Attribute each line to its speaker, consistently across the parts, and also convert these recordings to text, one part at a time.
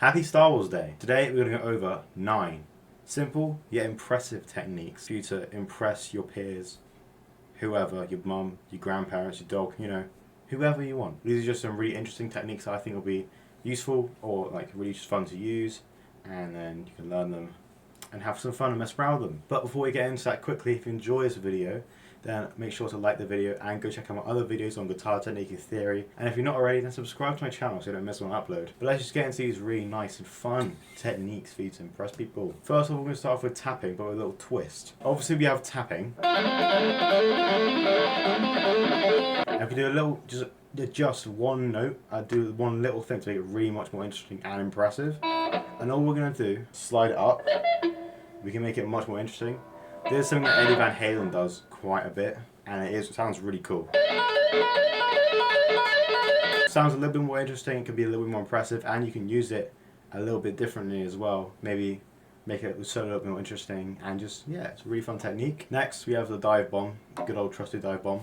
Speaker 1: Happy Star Wars Day! Today we're going to go over 9 simple yet impressive techniques for you to impress your peers, whoever, your mum, your grandparents, your dog, whoever you want. These are just some really interesting techniques that I think will be useful or really just fun to use, and then you can learn them and have some fun and mess around with them. But before we get into that quickly, if you enjoy this video, then make sure to like the video and go check out my other videos on guitar technique and theory. And if you're not already, then subscribe to my channel so you don't miss one upload. But let's just get into these really nice and fun techniques for you to impress people. First of all, we're going to start off with tapping, but with a little twist. Obviously we have tapping. And if you do a little, just adjust one note, I do one little thing to make it really much more interesting and impressive. And all we're going to do, slide it up. We can make it much more interesting. This is something that Eddie Van Halen does quite a bit, and it sounds really cool. Sounds a little bit more interesting, it can be a little bit more impressive, and you can use it a little bit differently as well. Maybe make it so a little bit more interesting, and just, yeah, it's a really fun technique. Next, we have the dive bomb, good old trusty dive bomb.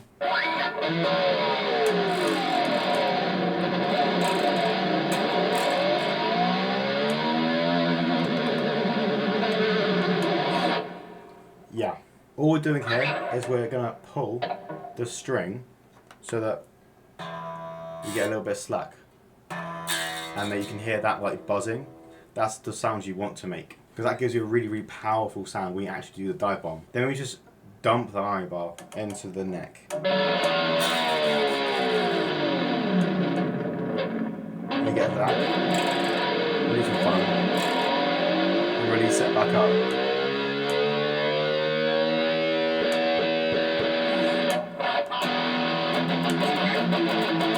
Speaker 1: Yeah, all we're doing here is we're going to pull the string so that you get a little bit of slack, and then you can hear that like buzzing. That's the sound you want to make, because that gives you a really, really powerful sound when you actually do the dive bomb. Then we just dump the iron bar into the neck. And you get that. Really some fun. And release it back up.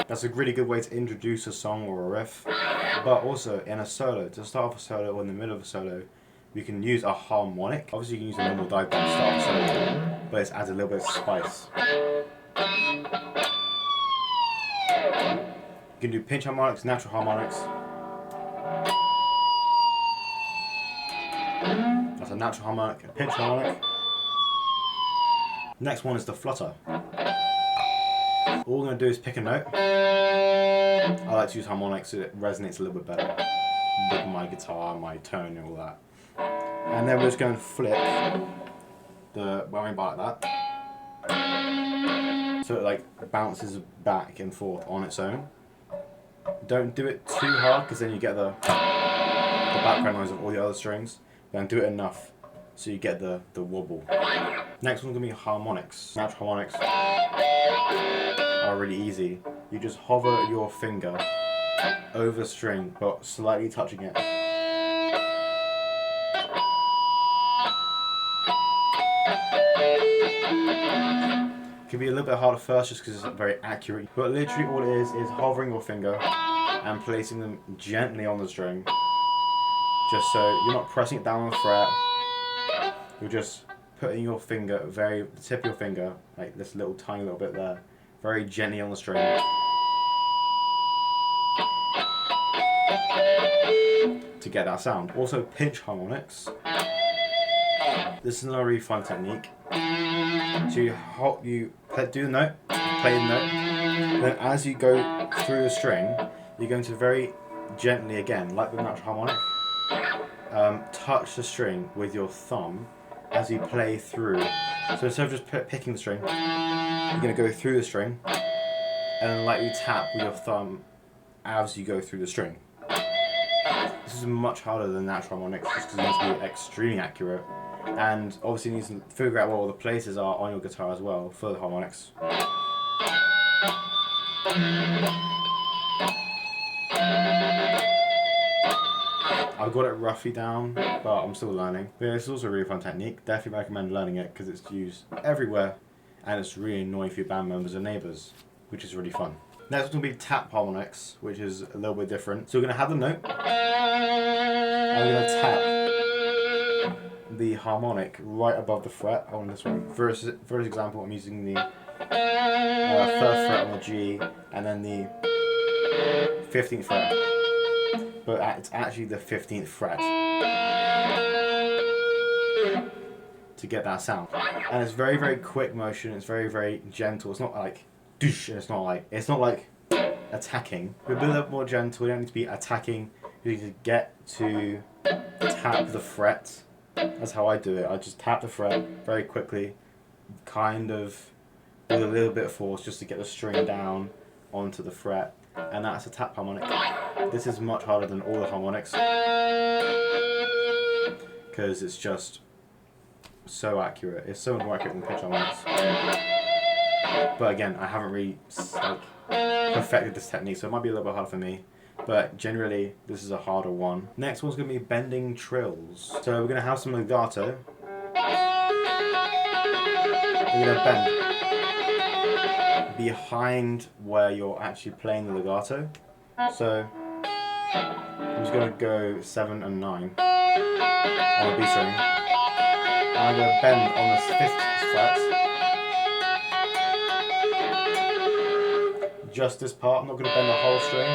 Speaker 1: That's a really good way to introduce a song or a riff, but also in a solo, to start off a solo or in the middle of a solo, you can use a harmonic. Obviously you can use a normal dive bomb to start a solo, but it adds a little bit of spice. You can do pinch harmonics, natural harmonics. That's a natural harmonic, a pinch harmonic. Next one is the flutter. All we're going to do is pick a note. I like to use harmonics so it resonates a little bit better with my guitar, my tone and all that. And then we're just going to flick the wiring bar like that. So it bounces back and forth on its own. Don't do it too hard, because then you get the background noise of all the other strings. Then do it enough so you get the wobble. Next one's going to be harmonics. Natural harmonics are really easy. You just hover your finger over the string, but slightly touching it. It can be a little bit harder first just because it's very accurate, but literally all it is hovering your finger and placing them gently on the string, just so you're not pressing it down on the fret. You're just putting your finger, the tip of your finger, like this little tiny little bit there, very gently on the string. To get that sound. Also pinch harmonics. This is another really fun technique. So you do the note, play the note, then as you go through the string, you're going to very gently, again, like the natural harmonic, touch the string with your thumb as you play through. So instead of just picking the string, you're going to go through the string and then lightly tap with your thumb as you go through the string. This is much harder than natural harmonics just because it needs to be extremely accurate, and obviously you need to figure out where all the places are on your guitar as well for the harmonics. I've got it roughly down, but I'm still learning. But this is also a really fun technique. Definitely recommend learning it because it's used everywhere, and it's really annoying for your band members and neighbours, which is really fun. Next one will be tap harmonics, which is a little bit different. So we're going to have the note, and we're going to tap the harmonic right above the fret on this one. For example, I'm using the 3rd fret on the G, and then the 15th fret. But it's actually the 15th fret to get that sound. And it's very, very quick motion. It's very, very gentle. It's not like douche, and it's not like attacking. We're a little more gentle. We don't need to be attacking. You need to get to tap the fret. That's how I do it. I just tap the fret very quickly, kind of with a little bit of force just to get the string down onto the fret, and that's a tap harmonic. This is much harder than all the harmonics because it's just so accurate. It's so much more accurate than pitch harmonics. But again, I haven't really perfected this technique, so it might be a little bit hard for me. But generally, this is a harder one. Next one's going to be bending trills. So we're going to have some legato. We're going to bend behind where you're actually playing the legato. So I'm just going to go 7 and 9 on the B string. And I'm going to bend on the 5th fret. Just this part. I'm not going to bend the whole string.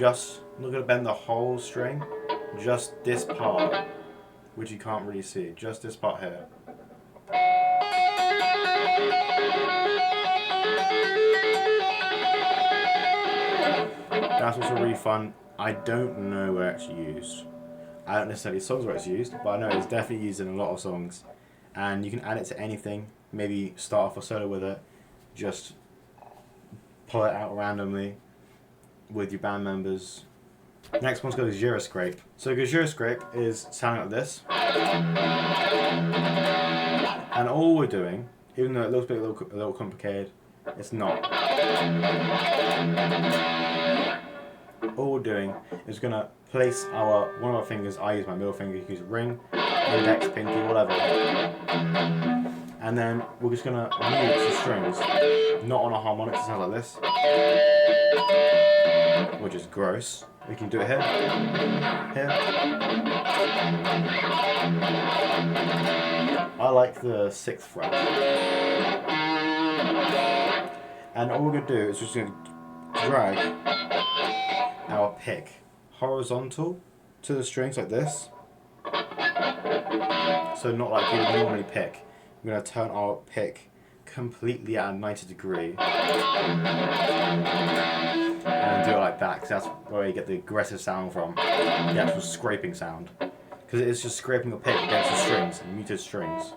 Speaker 1: I'm not going to bend the whole string. Just this part, which you can't really see. Just this part here. That's also really fun. I don't know where it's used. I don't necessarily songs where it's used, but I know it's definitely used in a lot of songs. And you can add it to anything. Maybe start off a solo with it. Just pull it out randomly with your band members. Next one's called gyroscrape. So gyroscrape is sounding like this. And all we're doing, even though it looks a little complicated, it's not. All we're doing is going to place one of our fingers, I use my middle finger, you use ring, index, pinky, whatever. And then we're just going to mute the strings, not on a harmonic, it sounds like this, which is gross. We can do it here, here. I like the 6th fret. And all we're going to do is just going to drag our pick horizontal to the strings like this. So not like you would normally pick. We're going to turn our pick completely at a 90 degree. And do it like that, because that's where you get the aggressive sound from. The actual scraping sound. Because it is just scraping the pick against the strings, muted strings.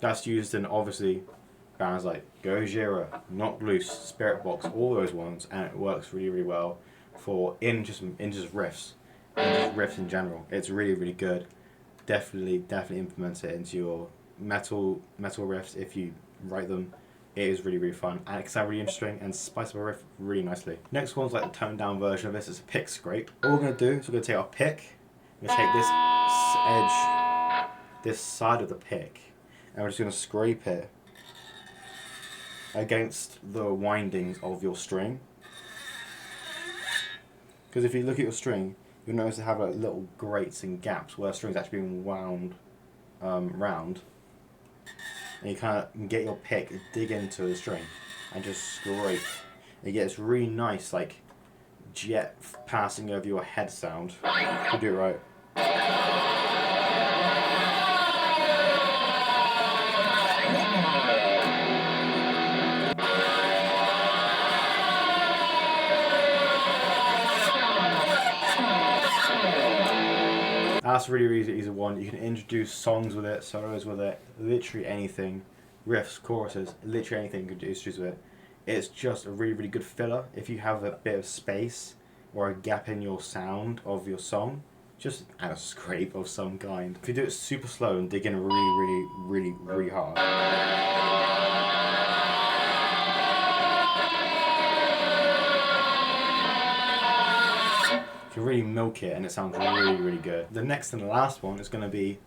Speaker 1: That's used in, obviously, bands like Gojira, Knocked Loose, Spiritbox, all those ones, and it works really, really well for in just riffs. And just riffs in general. It's really, really good. Definitely implement it into your metal riffs if you write them. It is really, really fun, and it can sound really interesting and spice up a riff really nicely. Next one's like the toned down version of this. It's a pick scrape. All we're going to do is we're going to take our pick, we're going to take this edge, this side of the pick, and we're just going to scrape it against the windings of your string. Because if you look at your string, you'll notice they have like little grates and gaps where the string's actually being wound round. And you kind of get your pick, dig into the string, and just scrape. You get this really nice, like, jet passing over your head sound. If you do it right. That's a really, really easy one. You can introduce songs with it, solos with it, literally anything. Riffs, choruses, literally anything you can introduce with it. It's just a really, really good filler. If you have a bit of space or a gap in your sound of your song, just add a scrape of some kind. If you do it super slow and dig in really hard, you can really milk it and it sounds really, really good. The next and the last one is going to be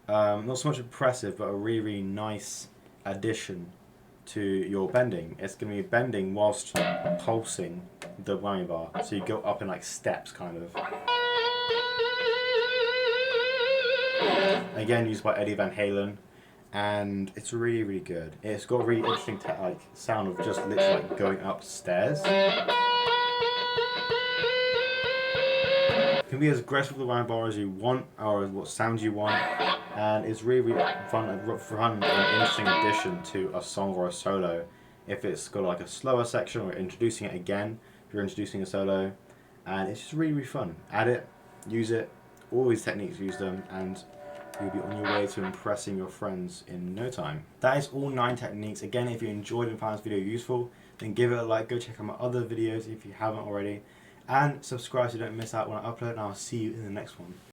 Speaker 1: not so much impressive, but a really, really nice addition to your bending. It's going to be bending whilst pulsing the whammy bar. So you go up in like steps, kind of. Again, used by Eddie Van Halen, and it's really, really good. It's got a really interesting sound of just literally like going upstairs. It can be as aggressive with the whammy bar as you want, or what sounds you want, and it's really, really fun and interesting addition to a song or a solo. If it's got like a slower section or introducing it again, if you're introducing a solo, and it's just really, really fun. Add it, use it, all these techniques, use them, and you'll be on your way to impressing your friends in no time. That is all 9 techniques. Again, if you enjoyed and found this video useful, then give it a like, go check out my other videos if you haven't already, and subscribe so you don't miss out when I upload, and I'll see you in the next one.